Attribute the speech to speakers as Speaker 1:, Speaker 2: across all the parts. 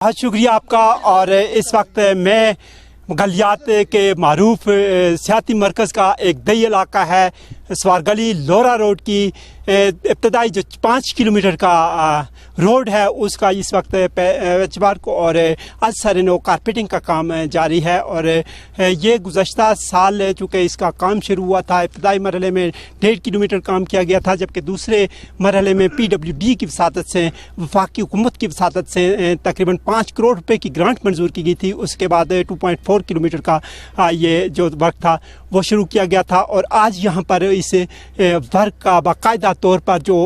Speaker 1: बहुत शुक्रिया आपका। और इस वक्त मैं गलियात के मारूफ सियाती मरकज़ का एक दही इलाका है स्वारगली लोरा रोड की इब्तदाई जो 5 किलोमीटर का रोड है उसका इस वक्त एतवार को और आज सारे नो कारपेटिंग का काम जारी है। और ये गुज़श्ता साल चूँकि इसका काम शुरू हुआ था, इब्तदाई मरहले में 1.5 किलोमीटर काम किया गया था, जबकि दूसरे मरहले में PWD की वसातत से वफाकी हुकूमत की वसातत से तकरीबन 5 करोड़ रुपए की ग्रांट मंजूर की गई थी। उसके बाद 2.4 किलोमीटर का ये जो वर्क था वो शुरू किया गया था। और आज यहाँ पर इस वर्क का बाकायदा तौर पर जो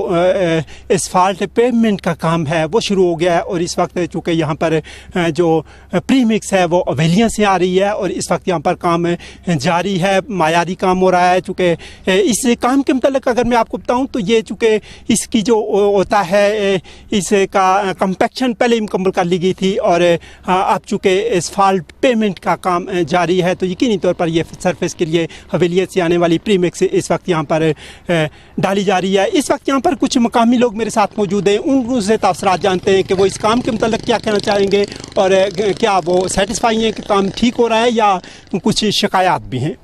Speaker 1: एसफाल्ट पेवमेंट का काम है वो शुरू हो गया है। और इस वक्त चूँकि यहाँ पर जो प्रीमिक्स है वो अवेलिया से आ रही है और इस वक्त यहाँ पर काम जारी है, मायारी काम हो रहा है। चूँकि इस काम के मतलब अगर मैं आपको बताऊँ तो ये चूँकि इसकी जो होता है इसका कंपैक्शन पहले ही मुकम्मल कर ली गई थी और अब चूँकि एसफाल्ट पेमेंट का काम जारी है तो यकीनी तौर पर यह सरफेस के लिए हवेलियत से आने वाली प्रीमिक्स इस वक्त यहाँ पर डाली जा रही है। इस वक्त यहाँ पर कुछ मकामी लोग मेरे साथ मौजूद हैं, उनसे तबसरात जानते हैं कि वो इस काम के मतलब क्या कहना चाहेंगे और क्या वो सेटिस्फाई हैं कि काम ठीक हो रहा है या कुछ शिकायत भी हैं।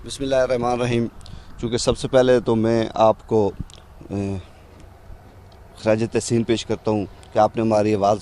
Speaker 2: बिस्मिल्लाहिर्रहमानिर्रहीम। चूँकि सबसे पहले तो मैं आपको खराज तहसीन पेश करता हूँ कि आपने हमारी आवाज़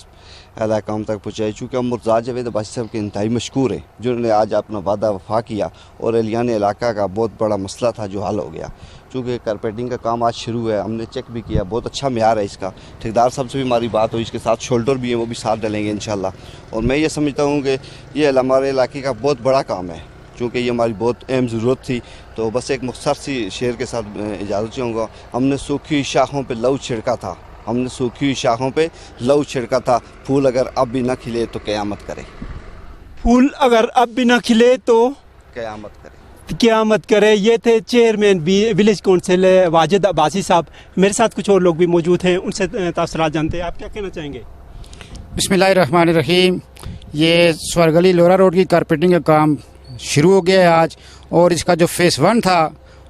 Speaker 2: अहले काम तक पहुँचाई। चूँकि हम मुर्तज़ा जावेद अब्बासी साहब के इंतहाई मशकूर हैं जिन्होंने आज अपना वादा वफा किया और एलियान इलाका का बहुत बड़ा मसला था जो हल हो गया। चूँकि कारपेटिंग का काम आज शुरू है, हमने चेक भी किया, बहुत अच्छा म्यार है इसका। ठेकेदार साहब से भी हमारी बात हुई, इसके साथ शोल्डर भी हैं वो भी साथ डालेंगे इंशाल्लाह। और मैं ये समझता हूँ कि ये हमारे इलाके का बहुत बड़ा काम है चूँकि ये हमारी बहुत अहम ज़रूरत थी। तो बस एक मुख्तसर सी शेर के साथ इजाज़त चाहूँगा। हमने सूखी शाखों पर लहू छिड़का था, हमने सूखी शाखों पे लहू छिड़का था, फूल अगर अब भी ना खिले तो क़यामत करे।
Speaker 1: फूल अगर अब भी ना खिले तो
Speaker 2: क़यामत करे,
Speaker 1: क़यामत करे। ये थे chairman village council Wajid Abbasi साहब। मेरे साथ कुछ और लोग भी मौजूद हैं, उनसे तबसरात जानते हैं। आप क्या कहना चाहेंगे?
Speaker 3: बिस्मिल्लाहिर्रहमानिर्रहीम। ये स्वारगली लोरा रोड की कारपेटिंग का काम शुरू हो गया है आज और इसका जो फेज़ 1 था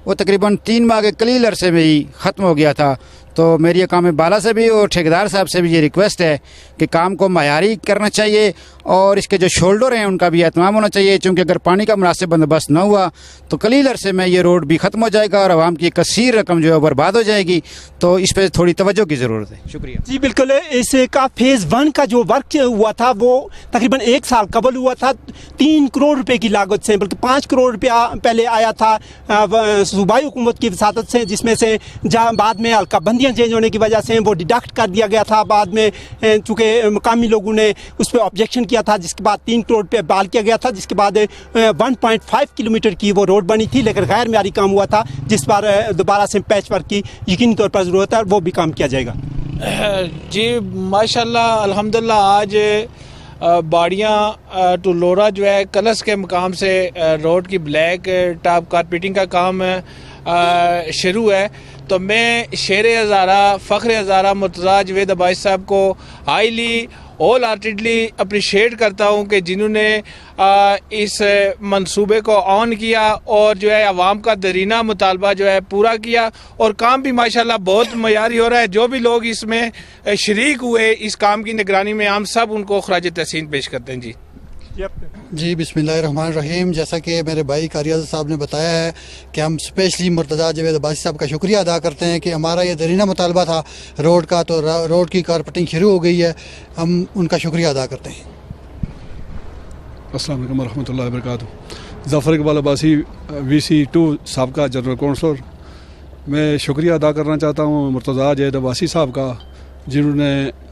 Speaker 3: वो तकरीबन 3 माह के कलील अरसे में ही ख़त्म हो गया था। तो मेरी अकाम बाला से भी और ठेकेदार साहब से भी ये रिक्वेस्ट है कि काम को मयारी करना चाहिए और इसके जो शोल्डर हैं उनका भी एहतमाम होना चाहिए, क्योंकि अगर पानी का मुनासिब बंदोबस्त न हुआ तो कलील अरसे में ये रोड भी ख़त्म हो जाएगा और आवाम की कसीर रकम जो है बर्बाद हो जाएगी। तो इस पर थोड़ी तवज्जो की ज़रूरत है। शुक्रिया
Speaker 1: जी। बिल्कुल, इसका फेज़ 1 का जो वर्क हुआ था वो तकरीबन 1 साल कबल हुआ था। 3 करोड़ रुपए की लागत से, बल्कि 5 करोड़ रुपया पहले आया था सूबाई हुकूमत की वसातत से, जिसमें से बाद में हल्का बंदियाँ चेंज होने की वजह से वो डिडक्ट कर दिया गया था। बाद में चूँकि मकामी लोगों ने उस पर ऑब्जेक्शन किया था, जिसके बाद 3 करोड़ पे बहाल किया गया था, जिसके बाद 1.5 किलोमीटर की वो रोड बनी थी, लेकिन गैर म्यारी काम हुआ था, जिस पर दोबारा से पैच वर्क की यकीनी तौर पर ज़रूरत है और वो भी काम किया जाएगा।
Speaker 4: जी माशाल्लाह अल्हम्दुलिल्लाह। आज बाड़ियाँ टू लोरा जो है कलश के मकाम से रोड की ब्लैक टॉप कारपेटिंग का काम शुरू है। तो मैं शेर हज़ारा फ़ख्र हज़ारा मुर्तज़ा जावेद अब्बासी साहब को हाईली होल हार्टेडली अप्रिशिएट करता हूँ कि जिन्होंने इस मंसूबे को ऑन किया और जो है आवाम का दरीना मुतालबा जो है पूरा किया और काम भी माशाल्लाह बहुत मयारी हो रहा है। जो भी लोग इसमें शरीक हुए इस काम की निगरानी में, हम सब उनको खराज तहसीन पेश करते हैं। जी
Speaker 5: बिस्मिल्लाहिर्रहमानिर्रहीम। जैसा कि मेरे भाई कारियाज़ साहब ने बताया है कि हम स्पेशली मुर्तज़ा जावेद अब्बासी साहब का शुक्रिया अदा करते हैं कि हमारा ये दरीना मुतालबा था रोड का, तो रोड की कारपेटिंग शुरू हो गई है, हम उनका शुक्रिया अदा करते हैं।
Speaker 6: अस्सलाम वालेकुम रहमतुल्लाहि व बरकातुहू। ज़फ़र इक़बाल अब्बासी VC2 साबका जनरल काउंसलर। मैं शुक्रिया अदा करना चाहता हूँ मुर्तज़ा जावेद अब्बासी साहब का, जिन्होंने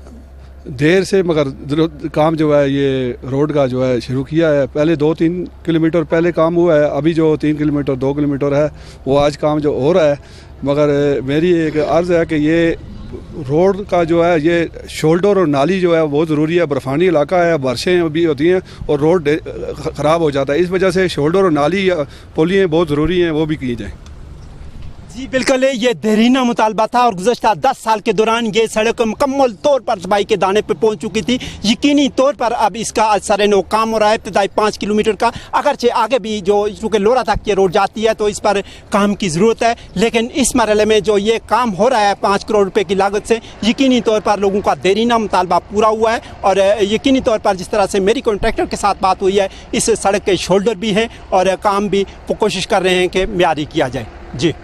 Speaker 6: देर से मगर काम जो है ये रोड का जो है शुरू किया है। पहले 2-3 किलोमीटर पहले काम हुआ है, अभी जो 3 किलोमीटर 2 किलोमीटर है वो आज काम जो हो रहा है। मगर मेरी एक अर्ज़ है कि ये रोड का जो है ये शोल्डर और नाली जो है बहुत ज़रूरी है। बर्फ़ानी इलाका है, बारिशें भी होती हैं और रोड ख़राब हो जाता है, इस वजह से शोल्डर और नाली पुलियाँ बहुत ज़रूरी हैं, वो भी की जाएँ।
Speaker 1: जी बिल्कुल, ये देरीना मुतालबा था और गुज़श्ता 10 साल के दौरान ये सड़क मुकम्मल तौर पर तबाही के दाने पे पहुंच चुकी थी। यकीनी तौर पर अब इसका सर-ए-नौ काम हो रहा है, इब्तदाई 5 किलोमीटर का। अगरचे आगे भी जो चूँकि लोरा तक ये रोड जाती है तो इस पर काम की ज़रूरत है, लेकिन इस मरहले में जो ये काम हो रहा है 5 करोड़ रुपये की लागत से, यकीनी तौर पर लोगों का देरीना मुतालबा पूरा हुआ है। और यकीनी तौर पर जिस तरह से मेरी कॉन्ट्रैक्टर के साथ बात हुई है, इस सड़क के शोल्डर भी हैं और काम भी कोशिश कर रहे हैं कि मियारी किया जाए। जी।